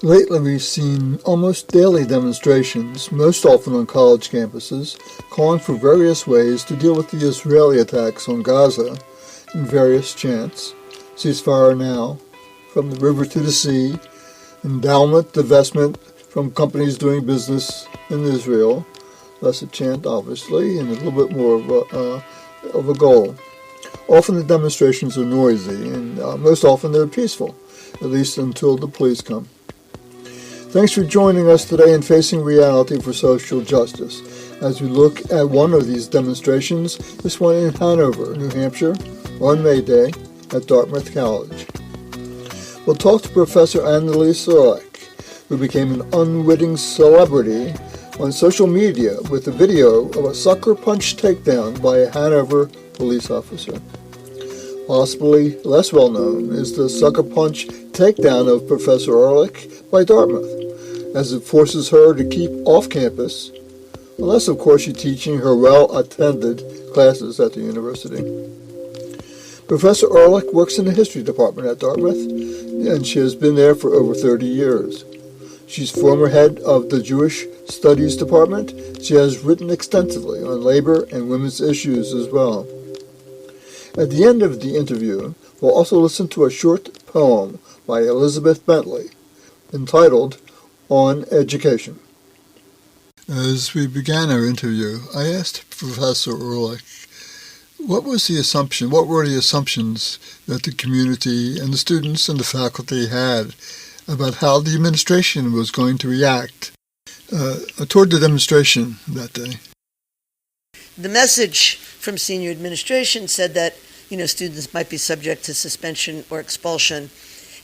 Lately, we've seen almost daily demonstrations, most often on college campuses, calling for various ways to deal with the Israeli attacks on Gaza in various chants: ceasefire now, from the river to the sea, endowment, divestment from companies doing business in Israel. That's a chant, obviously, and a little bit more of a goal. Often the demonstrations are noisy, and most often they're peaceful, at least until the police come. Thanks for joining us today in Facing Reality for Social Justice, as we look at one of these demonstrations, this one in Hanover, New Hampshire, on May Day at Dartmouth College. We'll talk to Professor Annalise Ehrlich, who became an unwitting celebrity on social media with a video of a sucker punch takedown by a Hanover police officer. Possibly less well known is the sucker punch takedown of Professor Ehrlich by Dartmouth, as it forces her to keep off campus, unless of course she's teaching her well-attended classes at the university. Professor Ehrlich works in the history department at Dartmouth, and she has been there for over 30 years. She's former head of the Jewish Studies Department. She has written extensively on labor and women's issues as well. At the end of the interview, we'll also listen to a short poem by Elizabeth Bentley entitled On Education. As we began our interview, I asked Professor Ehrlich, what were the assumptions that the community and the students and the faculty had about how the administration was going to react toward the demonstration that day? The message from senior administration said that, students might be subject to suspension or expulsion.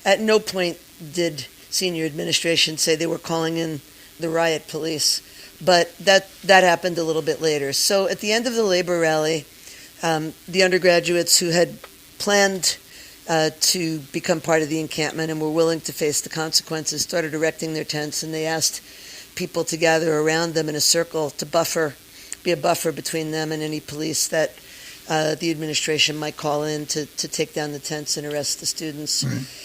At no point did senior administration say they were calling in the riot police, but that happened a little bit later. So at the end of the labor rally, the undergraduates who had planned to become part of the encampment and were willing to face the consequences started erecting their tents, and they asked people to gather around them in a circle to be a buffer between them and any police that the administration might call in to take down the tents and arrest the students.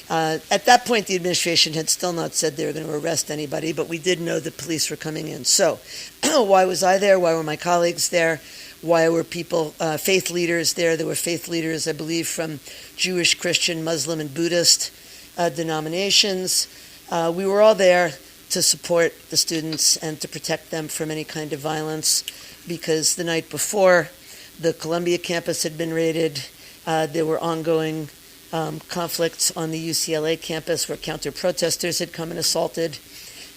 Right. At that point, the administration had still not said they were going to arrest anybody, but we did know that police were coming in. So why was I there? Why were my colleagues there? Why were people, faith leaders there? There were faith leaders, I believe, from Jewish, Christian, Muslim, and Buddhist denominations. We were all there to support the students and to protect them from any kind of violence, because the night before, the Columbia campus had been raided. There were ongoing conflicts on the UCLA campus where counter-protesters had come and assaulted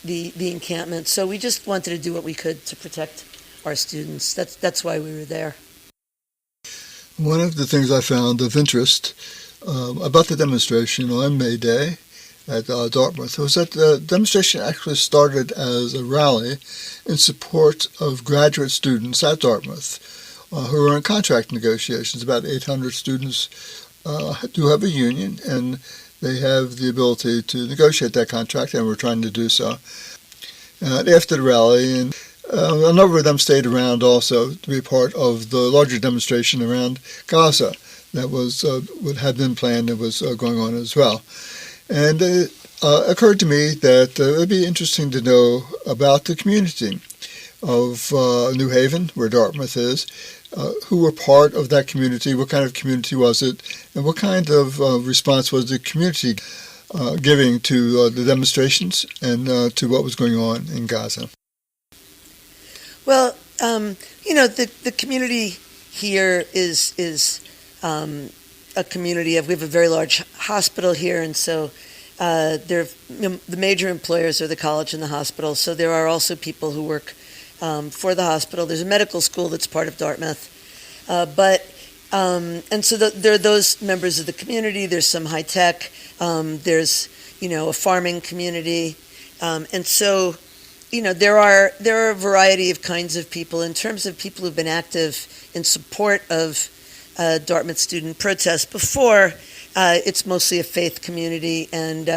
the encampment. So we just wanted to do what we could to protect our students. That's why we were there. One of the things I found of interest about the demonstration on May Day at Dartmouth was that the demonstration actually started as a rally in support of graduate students at Dartmouth who are in contract negotiations. About 800 students do have a union, and they have the ability to negotiate that contract, and we're trying to do so. After the rally, and a number of them stayed around also to be part of the larger demonstration around Gaza that was what had been planned and was going on as well. And it occurred to me that it would be interesting to know about the community of New Haven, where Dartmouth is, who were part of that community, what kind of community was it, and what kind of response was the community giving to the demonstrations and to what was going on in Gaza. Well, the community here is a community of, we have a very large hospital here, and so the major employers are the college and the hospital, so there are also people who work for the hospital. There's a medical school that's part of Dartmouth, and so there are those members of the community. There's some high tech. There's a farming community, and so there are a variety of kinds of people. In terms of people who've been active in support of Dartmouth student protests before, it's mostly a faith community, and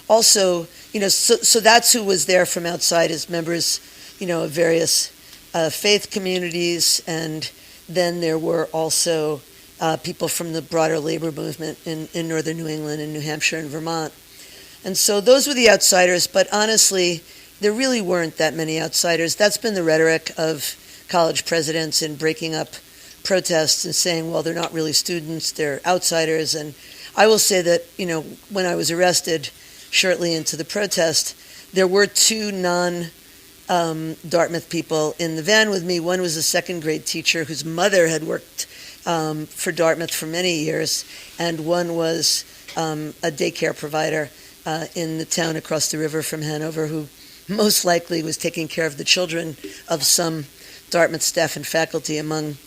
also so that's who was there from outside as members of various faith communities, and then there were also people from the broader labor movement in northern New England and New Hampshire and Vermont. And so those were the outsiders, but honestly, there really weren't that many outsiders. That's been the rhetoric of college presidents in breaking up protests and saying, well, they're not really students, they're outsiders. And I will say that, when I was arrested shortly into the protest, there were two non-Dartmouth people in the van with me. One was a second grade teacher whose mother had worked for Dartmouth for many years, and one was a daycare provider in the town across the river from Hanover, who most likely was taking care of the children of some Dartmouth staff and faculty, among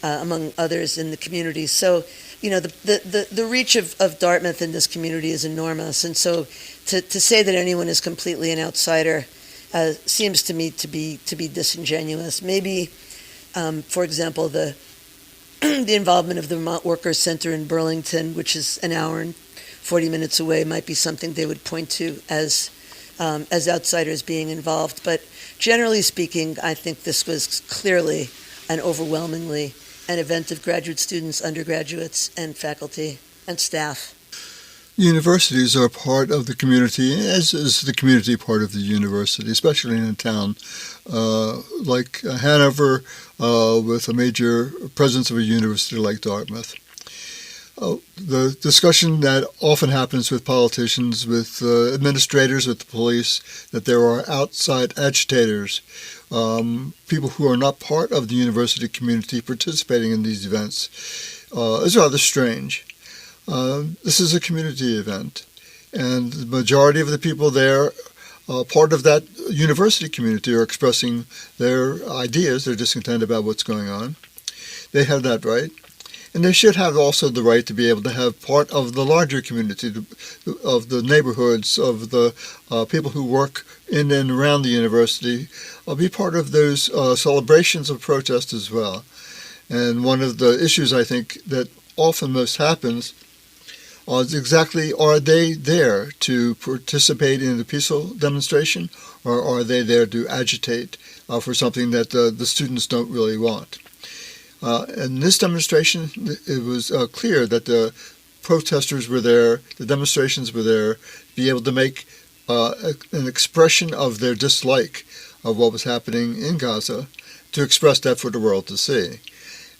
others in the community. So, the reach of Dartmouth in this community is enormous, and so to say that anyone is completely an outsider seems to me to be disingenuous. Maybe, for example, the involvement of the Vermont Workers Center in Burlington, which is an hour and 40 minutes away, might be something they would point to as outsiders being involved. But generally speaking, I think this was clearly and overwhelmingly an event of graduate students, undergraduates, and faculty and staff. Universities are part of the community, as is the community part of the university, especially in a town like Hanover, with a major presence of a university like Dartmouth. The discussion that often happens with politicians, with administrators, with the police, that there are outside agitators, people who are not part of the university community participating in these events, is rather strange. This is a community event, and the majority of the people there, part of that university community, are expressing their ideas, their discontent about what's going on. They have that right. And they should have also the right to be able to have part of the larger community, of the neighborhoods, of the people who work in and around the university, be part of those celebrations of protest as well. And one of the issues, I think, that often most happens is exactly, are they there to participate in a peaceful demonstration, or are they there to agitate for something that the students don't really want? In this demonstration, it was clear that the protesters were there, the demonstrations were there, to be able to make an expression of their dislike of what was happening in Gaza, to express that for the world to see.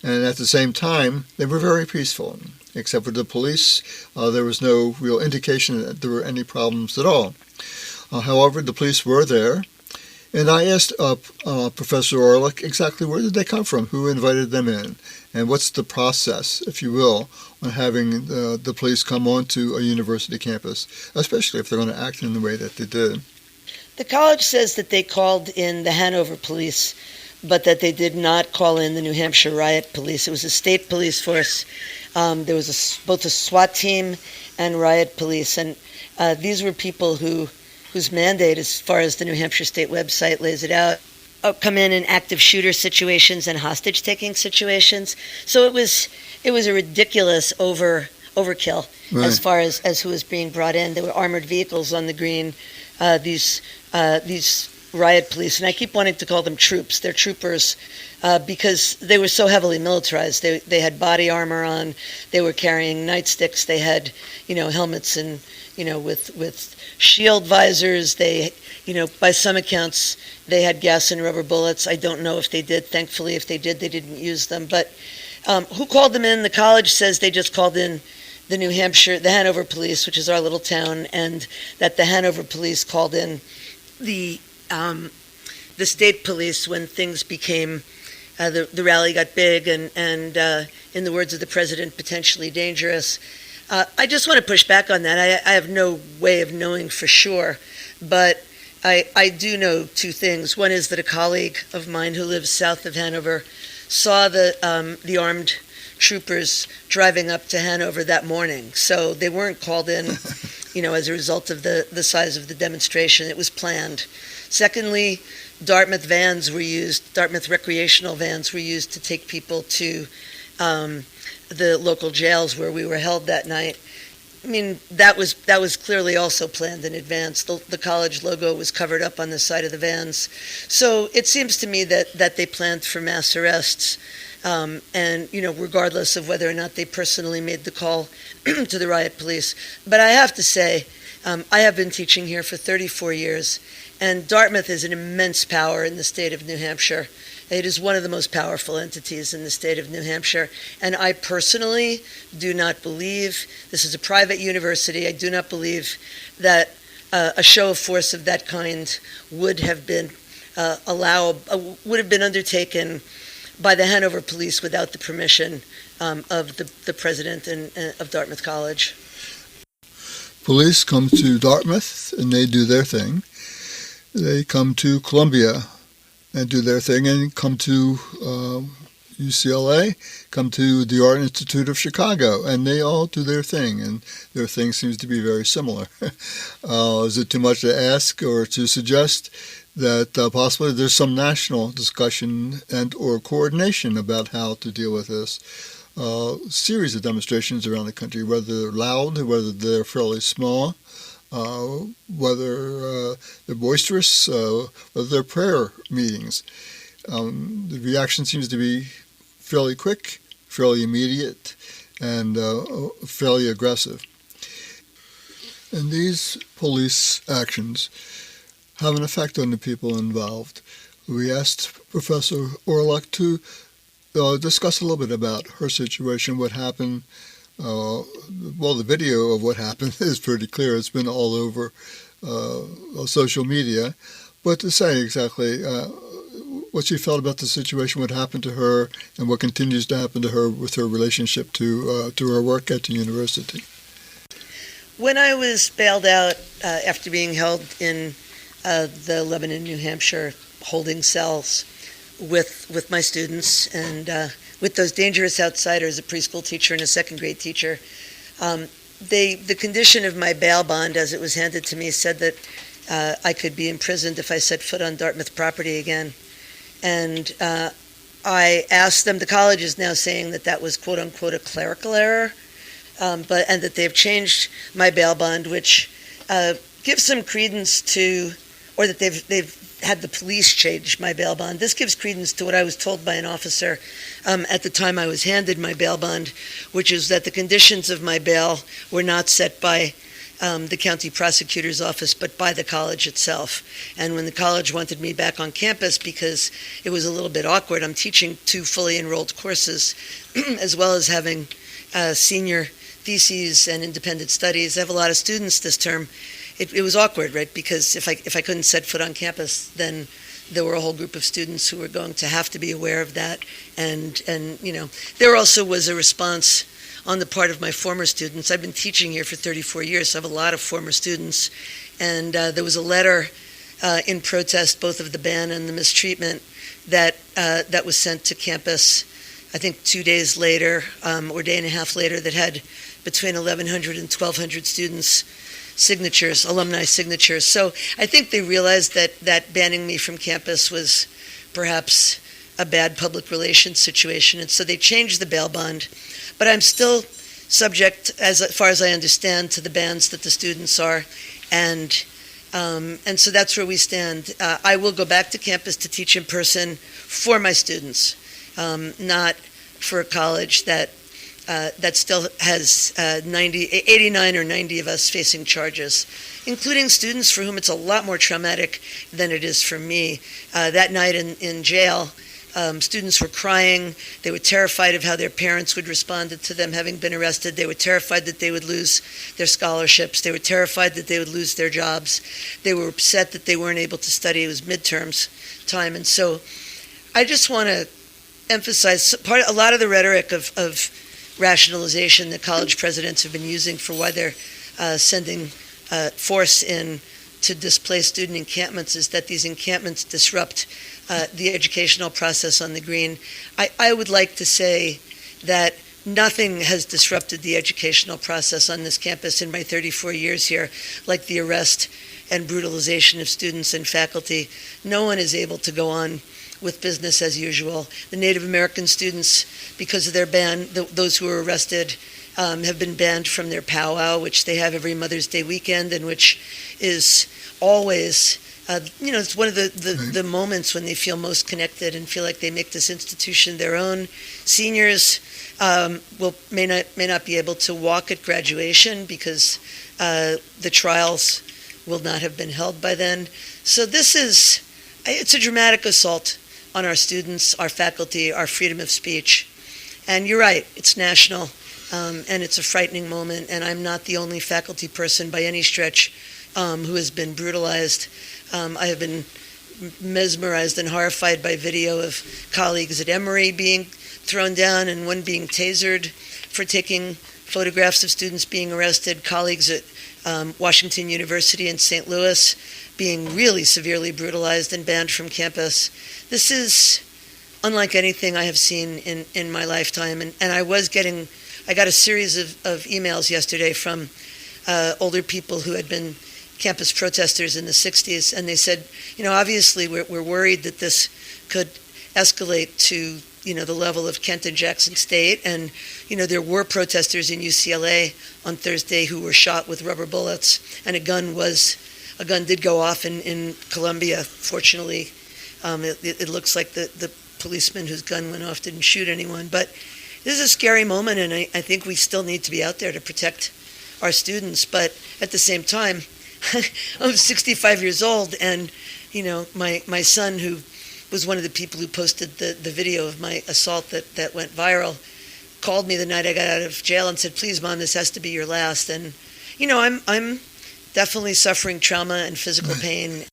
And at the same time, they were very peaceful. Except for the police, there was no real indication that there were any problems at all. However, the police were there. And I asked Professor Orlick exactly where did they come from, who invited them in, and what's the process, if you will, on having the police come onto a university campus, especially if they're going to act in the way that they did. The college says that they called in the Hanover police, but that they did not call in the New Hampshire riot police. It was a state police force. There was both a SWAT team and riot police, and these were people whose mandate, as far as the New Hampshire State website lays it out, come in active shooter situations and hostage-taking situations. So it was a ridiculous overkill, right, as far as who was being brought in. There were armored vehicles on the green. These riot police, and I keep wanting to call them troops. They're troopers because they were so heavily militarized. They had body armor on. They were carrying nightsticks. They had helmets and with shield visors. They, by some accounts, they had gas and rubber bullets. I don't know if they did. Thankfully, if they did, they didn't use them. But who called them in? The college says they just called in the Hanover police, which is our little town, and that the Hanover police called in the state police when things became, the rally got big and in the words of the president, potentially dangerous. I just want to push back on that. I have no way of knowing for sure, but I do know two things. One is that a colleague of mine who lives south of Hanover saw the armed troopers driving up to Hanover that morning. So they weren't called in, as a result of the size of the demonstration. It was planned. Secondly, Dartmouth recreational vans were used to take people to the local jails where we were held that night. I mean, that was clearly also planned in advance. The college logo was covered up on the side of the vans. So it seems to me that they planned for mass arrests, and regardless of whether or not they personally made the call to the riot police. But I have to say I have been teaching here for 34 years, and Dartmouth is an immense power in the state of New Hampshire. It is one of the most powerful entities in the state of New Hampshire, and I personally do not believe, this is a private university, I do not believe that a show of force of that kind would have been undertaken by the Hanover Police without the permission of the president of Dartmouth College. Police come to Dartmouth and they do their thing. They come to Columbia and do their thing, and come to UCLA, come to the Art Institute of Chicago, and they all do their thing, and their thing seems to be very similar. Is it too much to ask or to suggest that possibly there's some national discussion and or coordination about how to deal with this? Series of demonstrations around the country, whether they're loud, whether they're fairly small, whether they're boisterous, whether they're prayer meetings. The reaction seems to be fairly quick, fairly immediate, and fairly aggressive. And these police actions have an effect on the people involved. We asked Professor Orlock to discuss a little bit about her situation, what happened. Well, the video of what happened is pretty clear. It's been all over social media. But to say exactly what she felt about the situation, what happened to her, and what continues to happen to her with her relationship to her work at the university. When I was bailed out after being held in the Lebanon, New Hampshire holding cells with my students and with those dangerous outsiders, a preschool teacher and a second grade teacher, the condition of my bail bond as it was handed to me said that I could be imprisoned if I set foot on Dartmouth property again. And I asked them, the college is now saying that was quote unquote a clerical error, and that they've changed my bail bond, which gives some credence to, or that they've had the police change my bail bond. This gives credence to what I was told by an officer at the time I was handed my bail bond, which is that the conditions of my bail were not set by the county prosecutor's office, but by the college itself. And when the college wanted me back on campus because it was a little bit awkward, I'm teaching 2 fully enrolled courses, as well as having senior theses and independent studies. I have a lot of students this term. It was awkward, right? Because if I couldn't set foot on campus, then there were a whole group of students who were going to have to be aware of that. And you know, there also was a response on the part of my former students. I've been teaching here for 34 years, so I have a lot of former students. And there was a letter in protest both of the ban and the mistreatment that was sent to campus, I think 2 days later, or day and a half later, that had between 1,100 and 1,200 students' signatures, alumni signatures. So I think they realized that banning me from campus was perhaps a bad public relations situation, and so they changed the bail bond. But I'm still subject, as far as I understand, to the bans that the students are, and so that's where we stand. I will go back to campus to teach in person for my students, not for a college that still has 89 or 90 of us facing charges, including students for whom it's a lot more traumatic than it is for me. That night in jail, students were crying. They were terrified of how their parents would respond to them having been arrested. They were terrified that they would lose their scholarships. They were terrified that they would lose their jobs. They were upset that they weren't able to study. It was midterms time. And so I just want to emphasize a lot of the rhetoric of rationalization that college presidents have been using for why they're sending force in to displace student encampments is that these encampments disrupt the educational process on the Green. I would like to say that nothing has disrupted the educational process on this campus in my 34 years here, like the arrest and brutalization of students and faculty. No one is able to go on with business as usual. The Native American students, because of their ban, those who were arrested have been banned from their powwow, which they have every Mother's Day weekend, and which is always it's one of the moments when they feel most connected and feel like they make this institution their own. Seniors may not be able to walk at graduation because the trials will not have been held by then. So it's a dramatic assault on our students, our faculty, our freedom of speech. And you're right, it's national, and it's a frightening moment, and I'm not the only faculty person by any stretch who has been brutalized. I have been mesmerized and horrified by video of colleagues at Emory being thrown down and one being tasered for taking photographs of students being arrested, colleagues at Washington University in St. Louis being really severely brutalized and banned from campus. This is unlike anything I have seen in my lifetime. And I got a series of emails yesterday from older people who had been campus protesters in the 60s, and they said, obviously we're worried that this could escalate to, the level of Kent and Jackson State, and, there were protesters in UCLA on Thursday who were shot with rubber bullets, and a gun did go off in Columbia. Fortunately, it looks like the policeman whose gun went off didn't shoot anyone, but this is a scary moment, and I think we still need to be out there to protect our students, but at the same time, I'm 65 years old, and my son, who was one of the people who posted the video of my assault that went viral, called me the night I got out of jail and said, "Please, Mom, this has to be your last." And I'm definitely suffering trauma and physical pain.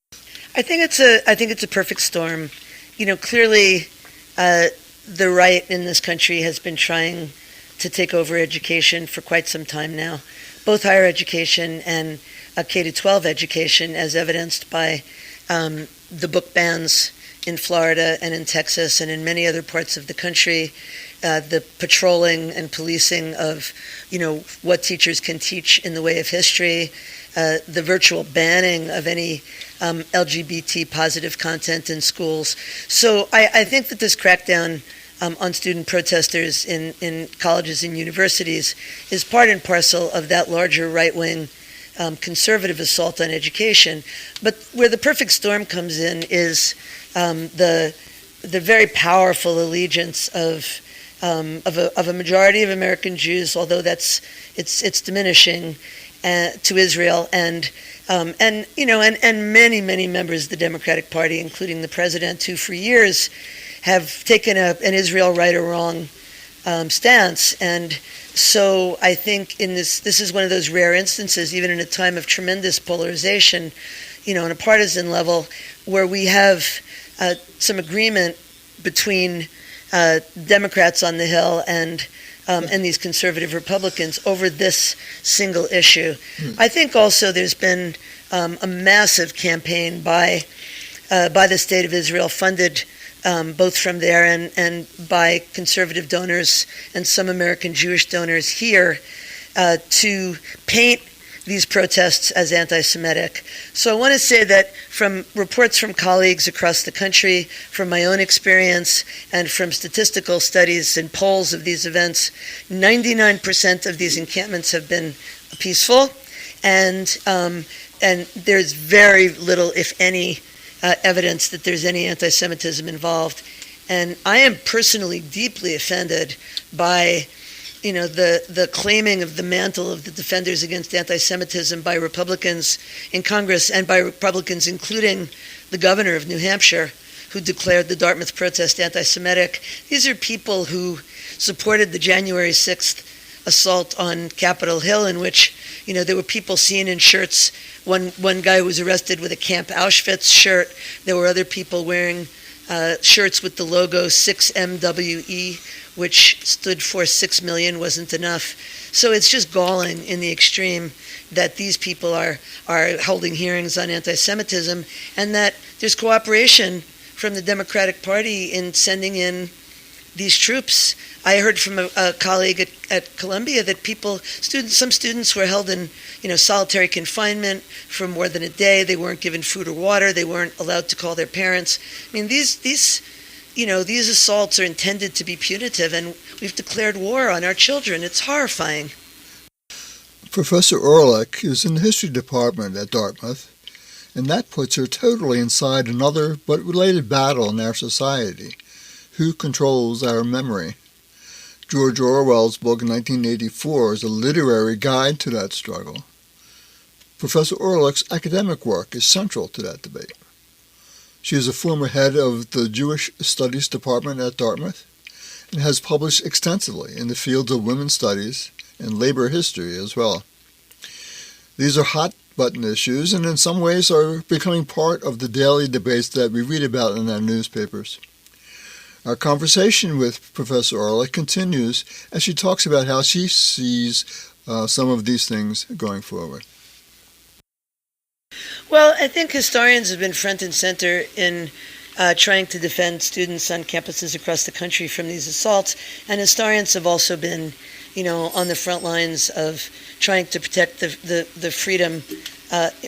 I think it's a perfect storm. Clearly, the right in this country has been trying to take over education for quite some time now, both higher education and K-12 education, as evidenced by the book bans in Florida and in Texas and in many other parts of the country, the patrolling and policing of, what teachers can teach in the way of history, the virtual banning of any LGBT positive content in schools. So I think that this crackdown on student protesters in colleges and universities is part and parcel of that larger right-wing conservative assault on education. But where the perfect storm comes in is the very powerful allegiance of a majority of American Jews, although it's diminishing, to Israel, and many members of the Democratic Party, including the president, who for years have taken an Israel right or wrong stance. And so I think this is one of those rare instances, even in a time of tremendous polarization, on a partisan level, where we have some agreement between Democrats on the Hill and these conservative Republicans over this single issue. I think also there's been a massive campaign by the State of Israel, funded both from there and by conservative donors and some American Jewish donors here, to paint these protests as anti-Semitic. So I want to say that from reports from colleagues across the country, from my own experience, and from statistical studies and polls of these events, 99% of these encampments have been peaceful, and there's very little, if any, evidence that there's any anti-Semitism involved. And I am personally deeply offended by the claiming of the mantle of the defenders against anti-Semitism by Republicans in Congress, and by Republicans including the governor of New Hampshire, who declared the Dartmouth protest anti-Semitic. These are people who supported the January 6th assault on Capitol Hill, in which there were people seen in shirts. One guy was arrested with a Camp Auschwitz shirt. There were other people wearing shirts with the logo 6MWE, which stood for 6 million wasn't enough. So it's just galling in the extreme that these people are holding hearings on anti-Semitism, and that there's cooperation from the Democratic Party in sending in these troops. I heard from a colleague at Columbia that some students were held in solitary confinement for more than a day. They weren't given food or water. They weren't allowed to call their parents. I mean, these assaults are intended to be punitive, and we've declared war on our children. It's horrifying. Professor Orlick is in the history department at Dartmouth, and that puts her totally inside another but related battle in our society. Who controls our memory? George Orwell's book 1984 is a literary guide to that struggle. Professor Orlick's academic work is central to that debate. She is a former head of the Jewish Studies Department at Dartmouth and has published extensively in the fields of women's studies and labor history as well. These are hot-button issues and in some ways are becoming part of the daily debates that we read about in our newspapers. Our conversation with Professor Orlick continues as she talks about how she sees some of these things going forward. Well, I think historians have been front and center in trying to defend students on campuses across the country from these assaults, and historians have also been, on the front lines of trying to protect the freedom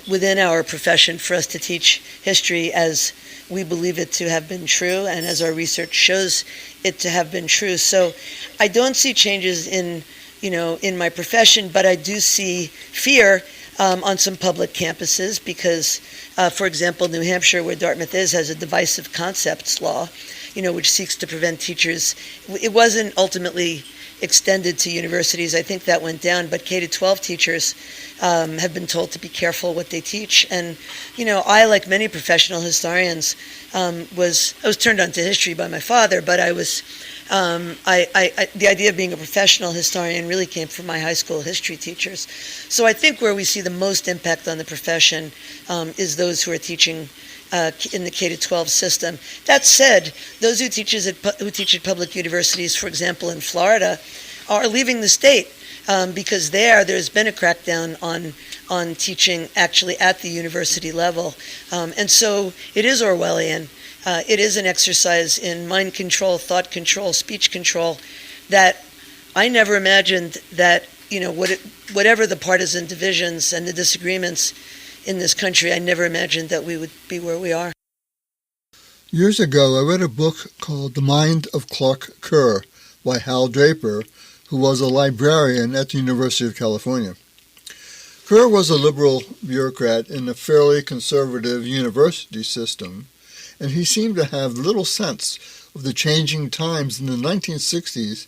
within our profession for us to teach history as we believe it to have been true and as our research shows it to have been true. So I don't see changes in my profession, but I do see fear on some public campuses because, for example, New Hampshire, where Dartmouth is, has a divisive concepts law, which seeks to prevent teachers. It wasn't ultimately extended to universities. I think that went down, but K-12 teachers have been told to be careful what they teach. And, I, like many professional historians, I was turned on to history by my father, but I was, the idea of being a professional historian really came from my high school history teachers. So I think where we see the most impact on the profession is those who are teaching in the K-12 system. That said, those who teach at public universities, for example, in Florida, are leaving the state because there's been a crackdown on teaching actually at the university level. And so it is Orwellian. It is an exercise in mind control, thought control, speech control that I never imagined that, whatever the partisan divisions and the disagreements in this country, I never imagined that we would be where we are. Years ago, I read a book called The Mind of Clark Kerr by Hal Draper, who was a librarian at the University of California. Kerr was a liberal bureaucrat in a fairly conservative university system, and he seemed to have little sense of the changing times in the 1960s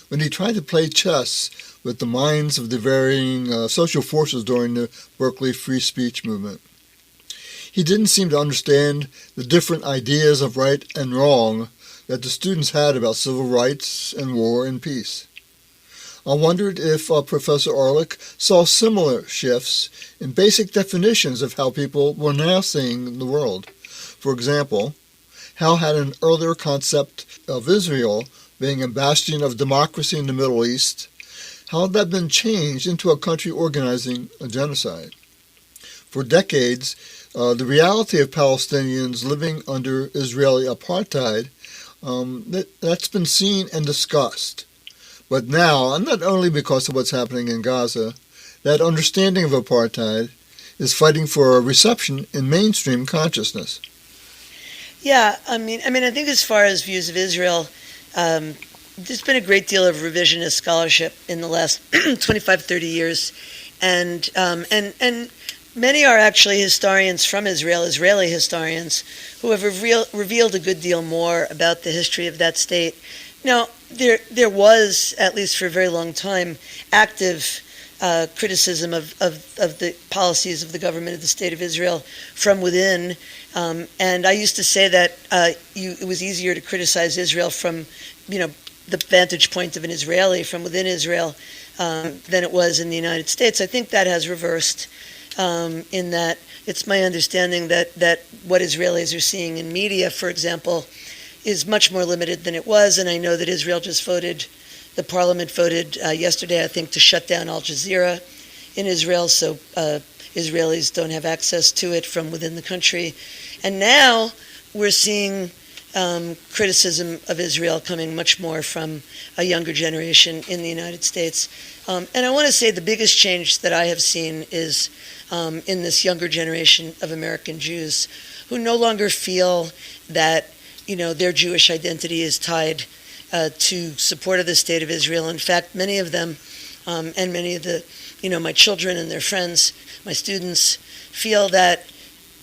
when he tried to play chess with the minds of the varying social forces during the Berkeley free speech movement. He didn't seem to understand the different ideas of right and wrong that the students had about civil rights and war and peace. I wondered if Professor Orlick saw similar shifts in basic definitions of how people were now seeing the world. For example, how had an earlier concept of Israel being a bastion of democracy in the Middle East, how had that been changed into a country organizing a genocide? For decades, the reality of Palestinians living under Israeli apartheid, that's been seen and discussed. But now, and not only because of what's happening in Gaza, that understanding of apartheid is fighting for a reception in mainstream consciousness. Yeah, I think as far as views of Israel, there's been a great deal of revisionist scholarship in the last 25, 30 years, and many are actually historians from Israel, Israeli historians, who have revealed a good deal more about the history of that state. Now, there was, at least for a very long time, active criticism of the policies of the government of the State of Israel from within. And I used to say that it was easier to criticize Israel from, the vantage point of an Israeli from within Israel than it was in the United States. I think that has reversed in that it's my understanding that what Israelis are seeing in media, for example, is much more limited than it was. And I know that Israel just voted, the parliament voted yesterday, I think, to shut down Al Jazeera in Israel, so Israelis don't have access to it from within the country. And now we're seeing criticism of Israel coming much more from a younger generation in the United States. And I want to say the biggest change that I have seen is in this younger generation of American Jews who no longer feel that, their Jewish identity is tied to support of the State of Israel. In fact, many of them and many of the, my children and their friends, my students, feel that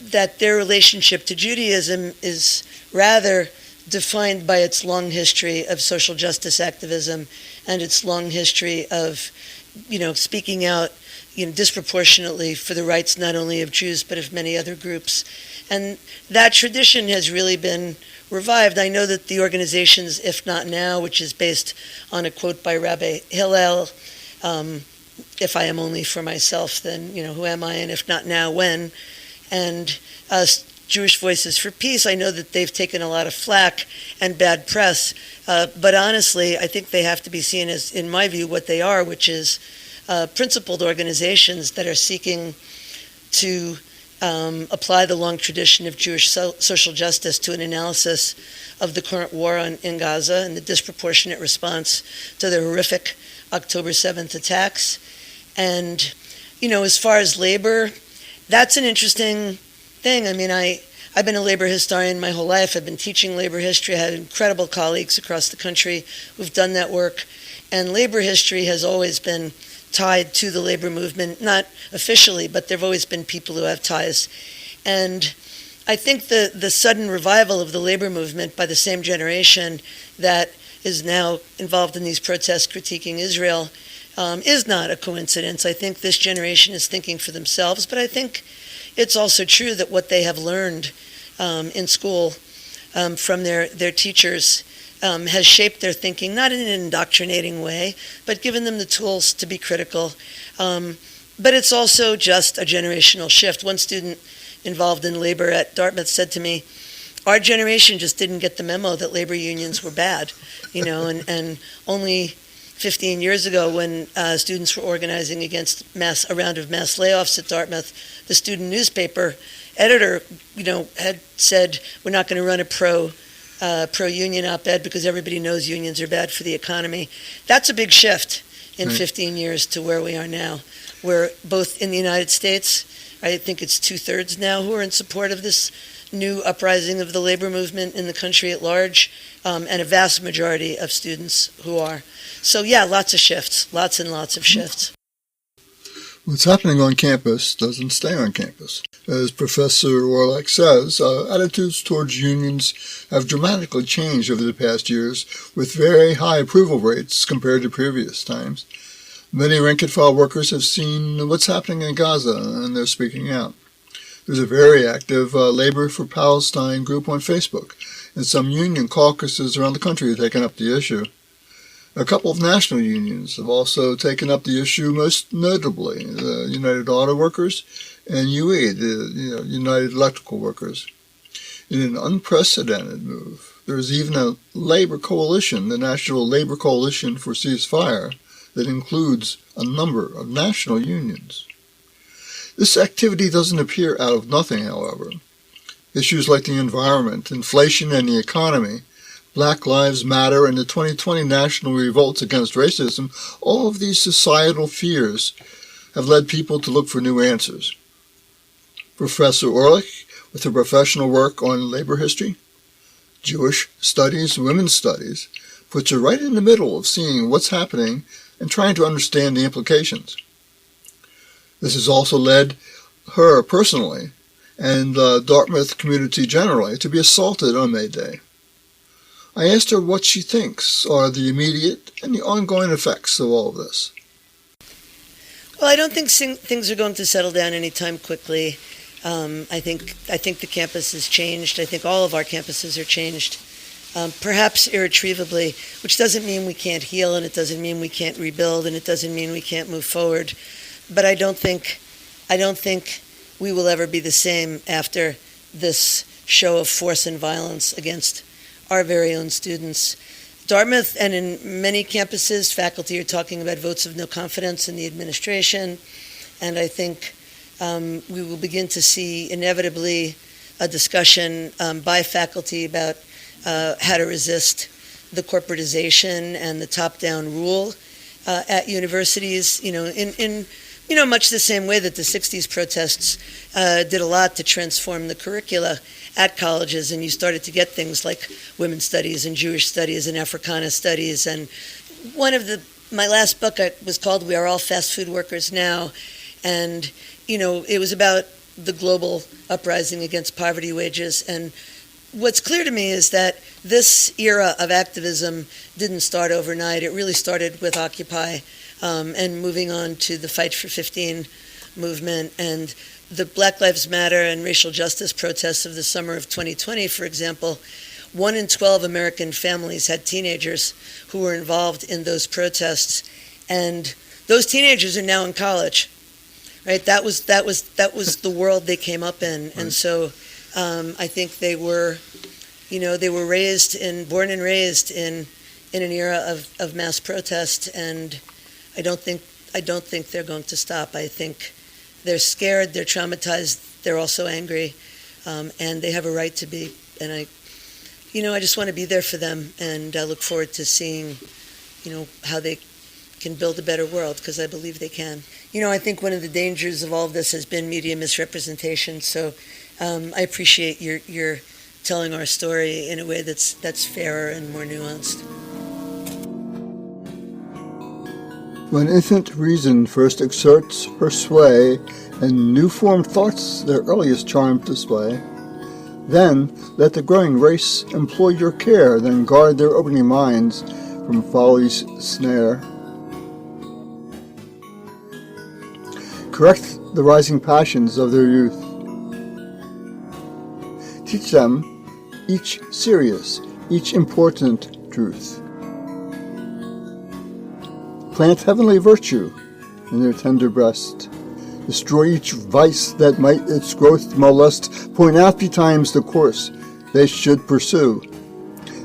that their relationship to Judaism is rather defined by its long history of social justice activism and its long history of, speaking out, disproportionately for the rights not only of Jews but of many other groups. And that tradition has really been revived. I know that the organizations If Not Now, which is based on a quote by Rabbi Hillel, if I am only for myself, then, who am I? And if not now, when? And Jewish Voices for Peace, I know that they've taken a lot of flack and bad press, but honestly, I think they have to be seen as, in my view, what they are, which is principled organizations that are seeking to apply the long tradition of Jewish social justice to an analysis of the current war in Gaza and the disproportionate response to the horrific October 7th attacks. And, as far as labor, that's an interesting thing. I mean, I've been a labor historian my whole life. I've been teaching labor history. I had incredible colleagues across the country who've done that work. And labor history has always been tied to the labor movement, not officially, but there have always been people who have ties. And I think the sudden revival of the labor movement by the same generation that is now involved in these protests critiquing Israel is not a coincidence. I think this generation is thinking for themselves, but I think it's also true that what they have learned in school from their teachers has shaped their thinking, not in an indoctrinating way, but given them the tools to be critical. But it's also just a generational shift. One student involved in labor at Dartmouth said to me, our generation just didn't get the memo that labor unions were bad, and only 15 years ago when students were organizing against a round of mass layoffs at Dartmouth, the student newspaper editor, had said, we're not going to run a pro-union op-ed because everybody knows unions are bad for the economy. That's a big shift in 15 years to where we are now, where both in the United States, I think it's 2/3 now who are in support of this new uprising of the labor movement in the country at large, and a vast majority of students who are. So yeah, lots of shifts, lots and lots of shifts. What's happening on campus doesn't stay on campus. As Professor Orlick says, attitudes towards unions have dramatically changed over the past years, with very high approval rates compared to previous times. Many rank-and-file workers have seen what's happening in Gaza, and they're speaking out. There's a very active Labor for Palestine group on Facebook, and some union caucuses around the country have taken up the issue. A couple of national unions have also taken up the issue, most notably the United Auto Workers and UE, the United Electrical Workers. In an unprecedented move, there's even a labor coalition, the National Labor Coalition for Ceasefire, that includes a number of national unions. This activity doesn't appear out of nothing, however. Issues like the environment, inflation, and the economy, Black Lives Matter, and the 2020 national revolts against racism, all of these societal fears have led people to look for new answers. Professor Orlick, with her professional work on labor history, Jewish studies, women's studies, puts her right in the middle of seeing what's happening and trying to understand the implications. This has also led her personally, and the Dartmouth community generally, to be assaulted on May Day. I asked her what she thinks are the immediate and the ongoing effects of all of this. Well, I don't think things are going to settle down anytime quickly. I think the campus has changed. I think all of our campuses are changed, perhaps irretrievably, which doesn't mean we can't heal, and it doesn't mean we can't rebuild, and it doesn't mean we can't move forward. But I don't think we will ever be the same after this show of force and violence against our very own students. Dartmouth and in many campuses, faculty are talking about votes of no confidence in the administration, and I think we will begin to see inevitably a discussion by faculty about how to resist the corporatization and the top-down rule at universities, in much the same way that the 60s protests did a lot to transform the curricula at colleges, and you started to get things like women's studies and Jewish studies and Africana studies. And my last book was called We Are All Fast Food Workers Now, and it was about the global uprising against poverty wages. And what's clear to me is that this era of activism didn't start overnight. It really started with Occupy and moving on to the Fight for 15 movement and the Black Lives Matter and racial justice protests of the summer of 2020, for example. 1 in 12 American families had teenagers who were involved in those protests, and those teenagers are now in college. Right? That was the world they came up in, right. And so I think they were born and raised in an era of mass protest, and I don't think they're going to stop. I think they're scared, they're traumatized, they're also angry, and they have a right to be. And I just want to be there for them, and I look forward to seeing, how they can build a better world, because I believe they can. I think one of the dangers of all of this has been media misrepresentation. So I appreciate your telling our story in a way that's fairer and more nuanced. When infant reason first exerts her sway, and new-formed thoughts their earliest charm display, then let the growing race employ your care, then guard their opening minds from folly's snare. Correct the rising passions of their youth. Teach them each serious, each important truth. Plant heavenly virtue in their tender breast. Destroy each vice that might its growth molest. Point out betimes the course they should pursue.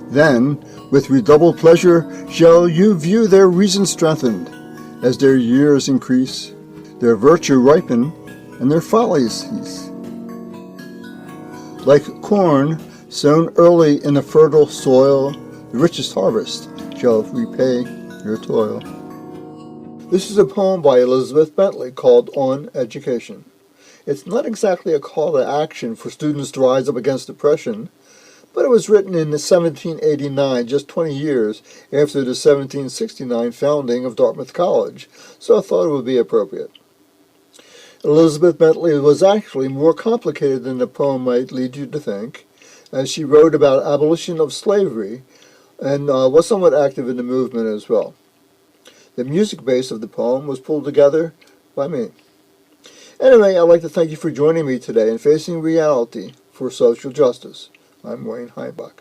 Then, with redoubled pleasure, shall you view their reason strengthened, as their years increase, their virtue ripen, and their follies cease. Like corn sown early in a fertile soil, the richest harvest shall repay your toil. This is a poem by Elizabeth Bentley called On Education. It's not exactly a call to action for students to rise up against oppression, but it was written in 1789, just 20 years after the 1769 founding of Dartmouth College, so I thought it would be appropriate. Elizabeth Bentley was actually more complicated than the poem might lead you to think, as she wrote about abolition of slavery and was somewhat active in the movement as well. The music base of the poem was pulled together by me. Anyway, I'd like to thank you for joining me today in Facing Reality for Social Justice. I'm Wayne Heimbach.